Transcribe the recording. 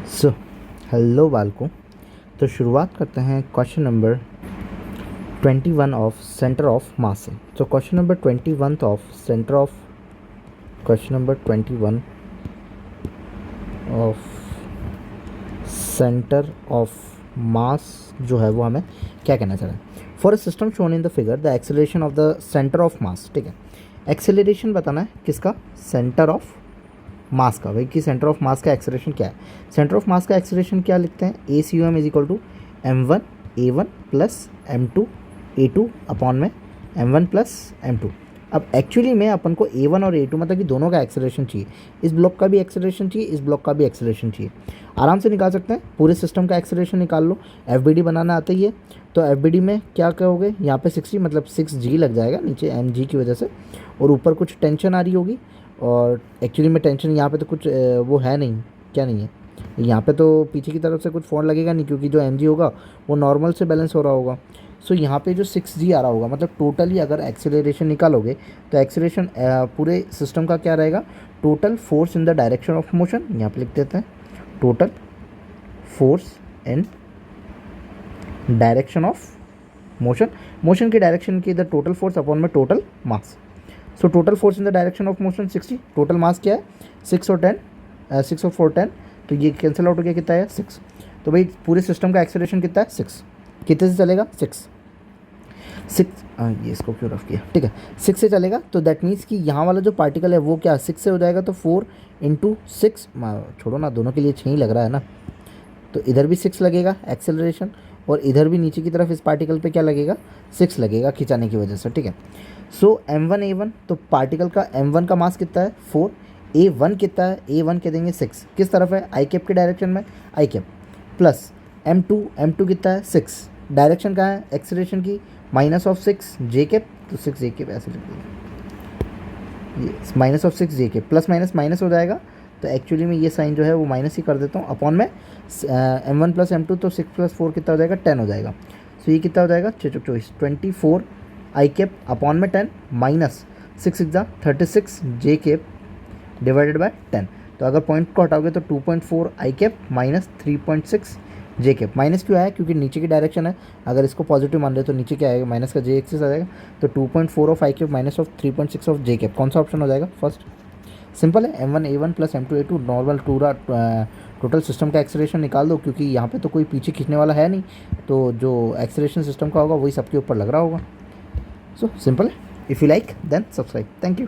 So hello बालकों। तो शुरुआत करते हैं question number 21 of centre of mass से। तो question number 21 of centre of mass जो है वो हमें क्या कहना चाह रहा है। For a system shown in the figure the acceleration of the centre of mass. ठीक है, एक्सेलरेशन बताना है किसका, सेंटर ऑफ मास का। भाई कि सेंटर ऑफ मास का एक्सेलरेशन क्या है। सेंटर ऑफ मास का एक्सेलरेशन क्या लिखते हैं, a c u m is equal to m1 a1 plus m2 a2 upon में m1 प्लस m2। अब एक्चुअली में अपन को a1 और a2 मतलब कि दोनों का एक्सेलरेशन चाहिए। इस ब्लॉक का भी एक्सेलरेशन चाहिए, इस ब्लॉक का भी एक्सेलरेशन चाहिए। आराम से निकाल सकते हैं, पूरे सिस्टम का एक्सेलरेशन निकाल लो। एफ बनाना आता ही है, तो एफ में क्या कहोगे, यहाँ पे 60 मतलब 6g लग जाएगा नीचे mg की वजह से, और ऊपर कुछ टेंशन आ रही होगी। और एक्चुअली में टेंशन यहाँ पे तो कुछ वो है नहीं, क्या नहीं है यहाँ पे, तो पीछे की तरफ से कुछ फोन लगेगा नहीं, क्योंकि जो mg होगा वो नॉर्मल से बैलेंस हो रहा होगा। सो यहाँ पे जो 6g आ रहा होगा, मतलब टोटली अगर एक्सेलरेशन निकालोगे तो एक्सेलरेशन पूरे सिस्टम का क्या रहेगा, total force in the direction of motion. यहाँ पे लिख देते हैं total force in direction of motion. Motion की डायरेक्शन की द टोटल फोर्स अपॉन में total mass. So total force in the direction of motion 60, total mass क्या है 6 और 6 और 4 10, तो ये कैंसिल आउट हो गया, कितना है 6। तो भाई पूरे सिस्टम का एक्सेलरेशन कितना है 6, कितने से चलेगा 6 ये इसको क्यों रफ किया, ठीक है 6 से चलेगा। तो दैट मीन्स कि यहाँ वाला जो पार्टिकल है वो क्या 6 से हो जाएगा, तो 4 इंटू 6, छोड़ो ना, दोनों के लिए 6 ही लग रहा है ना, तो इधर भी 6 लगेगा एक्सेलरेशन, और इधर भी नीचे की तरफ इस पार्टिकल पे क्या लगेगा 6 लगेगा खिंचाने की वजह से। ठीक है, सो m1 a1, तो पार्टिकल का m1 का मास कितना है 4, a1 कितना है, a1 के देंगे 6, किस तरफ है आई कैप की डायरेक्शन में, आई कैप प्लस m2 कितना है 6, डायरेक्शन कहाँ है एक्सेलरेशन की, माइनस ऑफ 6 जे कैप, तो 6 जे कैप ऐसे लिख दीजिए, ये minus of 6 J cap, plus minus minus हो जाएगा, तो एक्चुअली में ये साइन जो है वो माइनस ही कर देता हूँ, अपॉन में m1 प्लस m2, तो 6 प्लस 4 कितना हो जाएगा 10 हो जाएगा। सो ये कितना हो जाएगा 24 आई कैप अपॉन में 10 minus 6 एग्जा 36 J cap divided by 10। तो अगर पॉइंट को हटाओगे तो 2.4 आई कैप माइनस 3.6 जे कैप। माइनस क्यों आया, क्योंकि नीचे की डायरेक्शन है, अगर इसको पॉजिटिव मान रहे तो नीचे क्या आएगा माइनस का जे एक्सिस आ जाएगा, तो 2.4 of I cap minus of 3.6 of J cap. कौन सा ऑप्शन हो जाएगा फर्स्ट, सिंपल है m1 a1 plus m2 a2 normal पूरा टोटल सिस्टम का एक्सेलरेशन निकाल दो, क्योंकि यहाँ पे तो कोई पीछे खींचने वाला है नहीं, तो जो एक्सेलरेशन सिस्टम का होगा वही सबके ऊपर लग रहा होगा। सो सिंपल है, if you like then subscribe, thank you.